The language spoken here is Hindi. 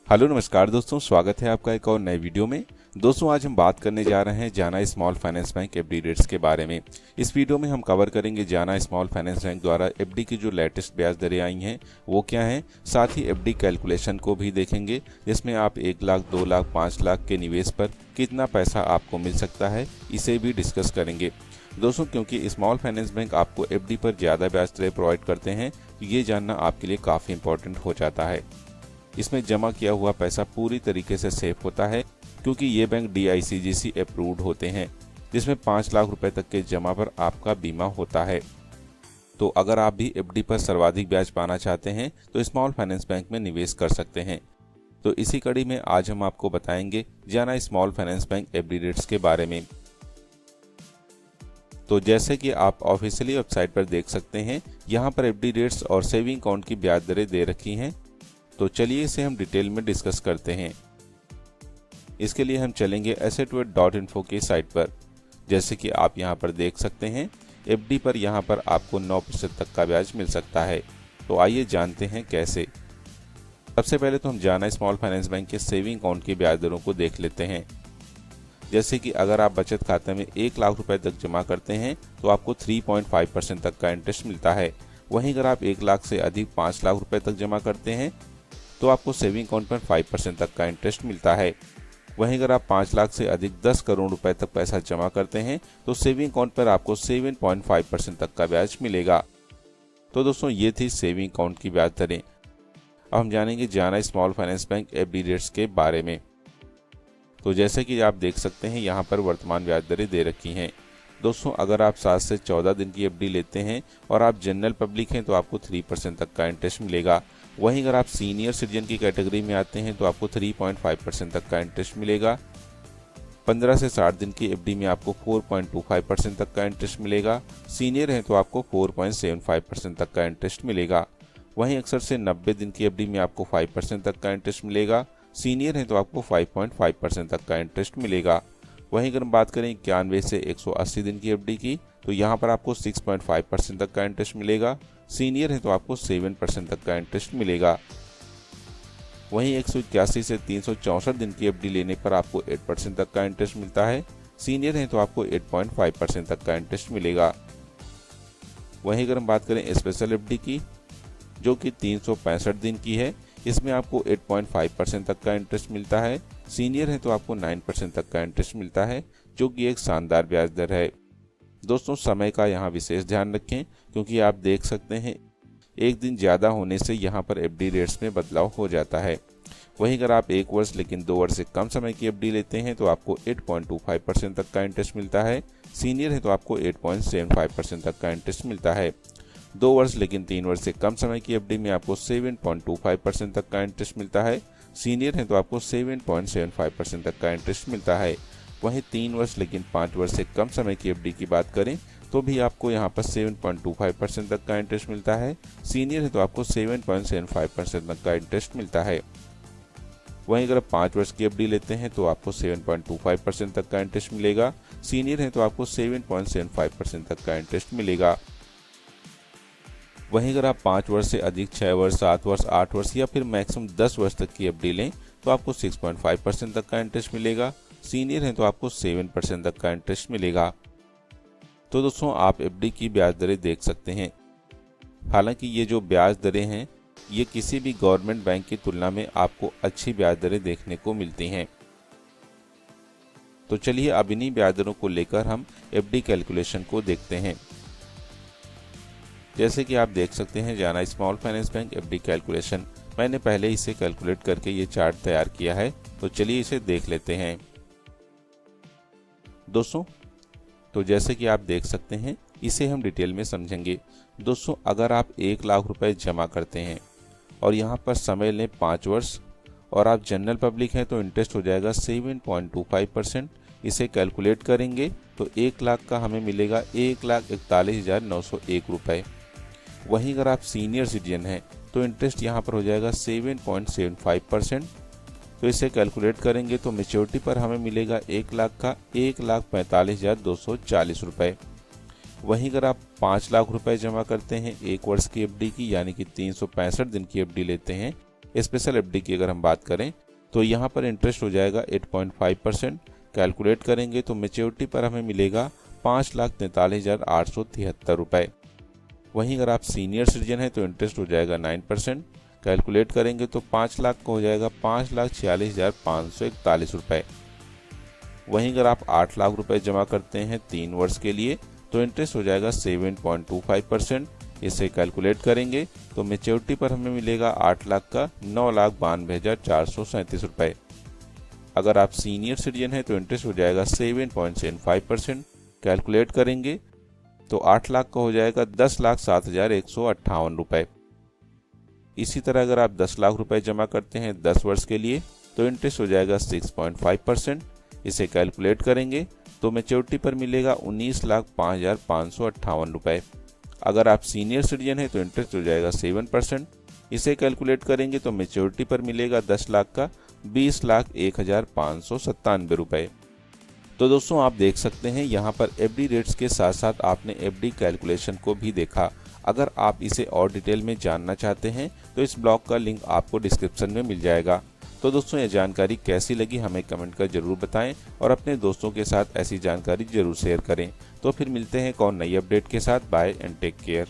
हेलो नमस्कार दोस्तों, स्वागत है आपका एक और नए वीडियो में। दोस्तों आज हम बात करने जा रहे हैं जाना small finance bank FD rates के बारे में। इस वीडियो में हम कवर करेंगे जाना स्मॉल फाइनेंस बैंक द्वारा एफडी की जो लेटेस्ट ब्याज दरें आई हैं वो क्या हैं, साथ ही एफडी कैलकुलेशन को भी देखेंगे जिसमें आप 1 लाख, 2 लाख, 5 लाख के निवेश पर कितना पैसा आपको मिल सकता है, इसे भी डिस्कस करेंगे। दोस्तों क्योंकि स्मॉल फाइनेंस बैंक आपको एफडी पर ज़्यादा ब्याज दरें प्रोवाइड करते हैं तो ये जानना आपके लिए काफ़ी इंपॉर्टेंट हो जाता है। इसमें जमा किया हुआ पैसा पूरी तरीके से सेफ होता है क्योंकि ये बैंक DICGC अप्रूव्ड होते हैं, जिसमें 5 लाख रुपए तक के जमा पर आपका बीमा होता है। तो अगर आप भी एफडी पर सर्वाधिक ब्याज पाना चाहते हैं तो स्मॉल फाइनेंस बैंक में निवेश कर सकते हैं। तो इसी कड़ी में आज हम आपको बताएंगे जाना small finance bank FD rates के बारे में। तो जैसे कि आप ऑफिशियली वेबसाइट पर देख सकते हैं, यहाँ पर एफडी रेट्स और सेविंग अकाउंट की ब्याज दरें दे रखी हैं। तो चलिए इसे हम डिटेल में डिस्कस करते हैं। इसके लिए हम चलेंगे assetway.info की साइट पर। जैसे कि आप यहां पर देख सकते हैं, एफडी पर यहां पर आपको 9% तक का ब्याज मिल सकता है। तो आइए जानते हैं कैसे। सबसे पहले तो हम जाना स्मॉल फाइनेंस बैंक के सेविंग अकाउंट की ब्याज दरों को देख लेते हैं। जैसे कि अगर आप बचत खाते में 1 लाख रुपए तक जमा करते हैं तो आपको 3.5% तक का इंटरेस्ट मिलता है। वहीं अगर आप 1 लाख से अधिक 5 लाख रुपए तक जमा करते हैं तो आपको सेविंग अकाउंट पर 5% तक का इंटरेस्ट मिलता है। वहीं अगर आप 5 लाख से अधिक 10 करोड़ रुपए तक पैसा जमा करते हैं तो सेविंग अकाउंट पर आपको 7.5% तक का ब्याज मिलेगा। तो दोस्तों ये थी सेविंग अकाउंट की ब्याज दरें। अब हम जानेंगे जाना small finance bank FD rates के बारे में। तो जैसे कि आप देख सकते हैं, यहाँ पर वर्तमान ब्याज दरें दे रखी हैं। दोस्तों अगर आप 7 से 14 दिन की एफडी लेते हैं और आप जनरल पब्लिक हैं तो आपको 3% तक का इंटरेस्ट मिलेगा। वहीं अगर आप सीनियर सिटीजन की कैटेगरी में आते हैं तो आपको 3.5% तक का इंटरेस्ट मिलेगा। 15 से 60 दिन की एफडी में आपको 4.25% तक का इंटरेस्ट मिलेगा। सीनियर हैं तो आपको 4.75% तक का इंटरेस्ट मिलेगा। वहीं अक्सर से 90 दिन की एफडी में आपको 5% तक का इंटरेस्ट मिलेगा। सीनियर हैं तो आपको 5.5% तक का इंटरेस्ट मिलेगा। वहीं अगर हम बात करें 91 से 180 दिन की एफडी की तो यहाँ पर आपको 6.5% तक का इंटरेस्ट मिलेगा। सीनियर है तो आपको 7% तक का इंटरेस्ट मिलेगा। वहीं 181 से 364 दिन की एफडी लेने पर आपको 8% तक का इंटरेस्ट मिलता है। सीनियर है तो आपको 8.5% तक का इंटरेस्ट मिलेगा। वहीं अगर हम बात करें स्पेशल एफडी की जो कि 365 दिन की है, इसमें आपको 8.5% तक का इंटरेस्ट मिलता है। सीनियर है तो आपको 9% तक का इंटरेस्ट मिलता है, जो कि एक शानदार ब्याज दर है। दोस्तों समय का यहाँ विशेष ध्यान रखें क्योंकि आप देख सकते हैं एक दिन ज़्यादा होने से यहाँ पर एफडी रेट्स में बदलाव हो जाता है। वहीं अगर आप 1 वर्ष लेकिन 2 वर्ष से कम समय की एफडी लेते हैं तो आपको 8.25% तक का इंटरेस्ट मिलता है। सीनियर है तो आपको 8.75% तक का इंटरेस्ट मिलता है। 2 वर्ष लेकिन 3 वर्ष से कम समय की एफडी में आपको 7.25% तक का इंटरेस्ट मिलता है। सीनियर है तो आपको 7.75% तक का इंटरेस्ट मिलता है। वहीं 3 वर्ष लेकिन 5 वर्ष से कम समय की एफडी की बात करें तो भी आपको यहाँ पर 7.25% तक का इंटरेस्ट मिलता है। सीनियर है तो आपको 7.75% तक का इंटरेस्ट मिलता है। वहीं अगर 5 वर्ष की एफडी लेते हैं तो आपको 7.25% तक का इंटरेस्ट मिलेगा। सीनियर है तो आपको 7.75% तक का इंटरेस्ट मिलेगा। वहीं अगर आप 5 वर्ष से अधिक 6 वर्ष, 7 वर्ष, 8 वर्ष या फिर मैक्सिमम 10 वर्ष तक की एफडी लें तो आपको 6.5% तक का इंटरेस्ट मिलेगा। सीनियर हैं तो आपको 7% तक का इंटरेस्ट मिलेगा। तो दोस्तों आप एफडी की ब्याज दरें देख सकते हैं। हालांकि ये जो ब्याज दरें हैं ये किसी भी गवर्नमेंट बैंक की तुलना में आपको अच्छी ब्याज दरें देखने को मिलती हैं। तो चलिए अब इन्हीं ब्याज दरों को लेकर हम एफडी कैलकुलेशन को देखते हैं। जैसे कि आप देख सकते हैं जाना small finance bank FD calculation, मैंने पहले इसे कैलकुलेट करके ये चार्ट तैयार किया है। तो चलिए इसे देख लेते हैं। दोस्तों तो जैसे कि आप देख सकते हैं इसे हम डिटेल में समझेंगे। दोस्तों अगर आप 1 लाख रुपए जमा करते हैं और यहाँ पर समय लें 5 वर्ष और आप जनरल पब्लिक हैं तो इंटरेस्ट हो जाएगा 7.25%। इसे कैलकुलेट करेंगे तो 1 लाख का हमें मिलेगा 1,41,901 रुपये। वहीं अगर आप सीनियर सिटीजन हैं तो इंटरेस्ट यहाँ पर हो जाएगा 7.75%। तो इसे कैलकुलेट करेंगे तो मेच्योरिटी पर हमें मिलेगा 1 लाख का 1,45,240 रुपये। वहीं अगर आप 5 लाख रुपए जमा करते हैं 1 वर्ष की एफडी की यानी कि 365 दिन की एफडी लेते हैं स्पेशल एफडी की अगर हम बात करें तो यहाँ पर इंटरेस्ट हो जाएगा 8.5%। कैलकुलेट करेंगे तो मेच्योरिटी पर हमें मिलेगा 5,43,873 रुपये। वहीं अगर आप सीनियर सिटीजन हैं तो इंटरेस्ट हो जाएगा 9%। कैलकुलेट करेंगे तो 5 लाख का हो जाएगा 5,46,541 रुपये। वहीं अगर आप 8 लाख रुपए जमा करते हैं 3 वर्ष के लिए तो इंटरेस्ट हो जाएगा 7.25%। इसे कैलकुलेट करेंगे तो मेच्योरिटी पर हमें मिलेगा 8 लाख का 9,92,437 रुपये। अगर आप सीनियर सिटीजन हैं तो इंटरेस्ट हो जाएगा 7.75%। कैलकुलेट करेंगे तो 8 लाख का हो जाएगा 10,07,158 रुपये। इसी तरह अगर आप 10 लाख रुपए जमा करते हैं 10 वर्ष के लिए तो इंटरेस्ट हो जाएगा 6.5%। इसे कैलकुलेट करेंगे तो मेच्योरिटी पर मिलेगा 19,05,558 रुपये। अगर आप सीनियर सिटीजन हैं तो इंटरेस्ट हो जाएगा 7%। इसे कैलकुलेट करेंगे तो मेच्योरिटी पर मिलेगा 10 लाख का 20,01,597 रुपये। तो दोस्तों आप देख सकते हैं यहाँ पर एफडी रेट्स के साथ साथ आपने एफडी कैलकुलेशन को भी देखा। अगर आप इसे और डिटेल में जानना चाहते हैं तो इस ब्लॉग का लिंक आपको डिस्क्रिप्शन में मिल जाएगा। तो दोस्तों ये जानकारी कैसी लगी हमें कमेंट कर जरूर बताएं और अपने दोस्तों के साथ ऐसी जानकारी जरूर शेयर करें। तो फिर मिलते हैं एक और नई अपडेट के साथ। Bye and take care.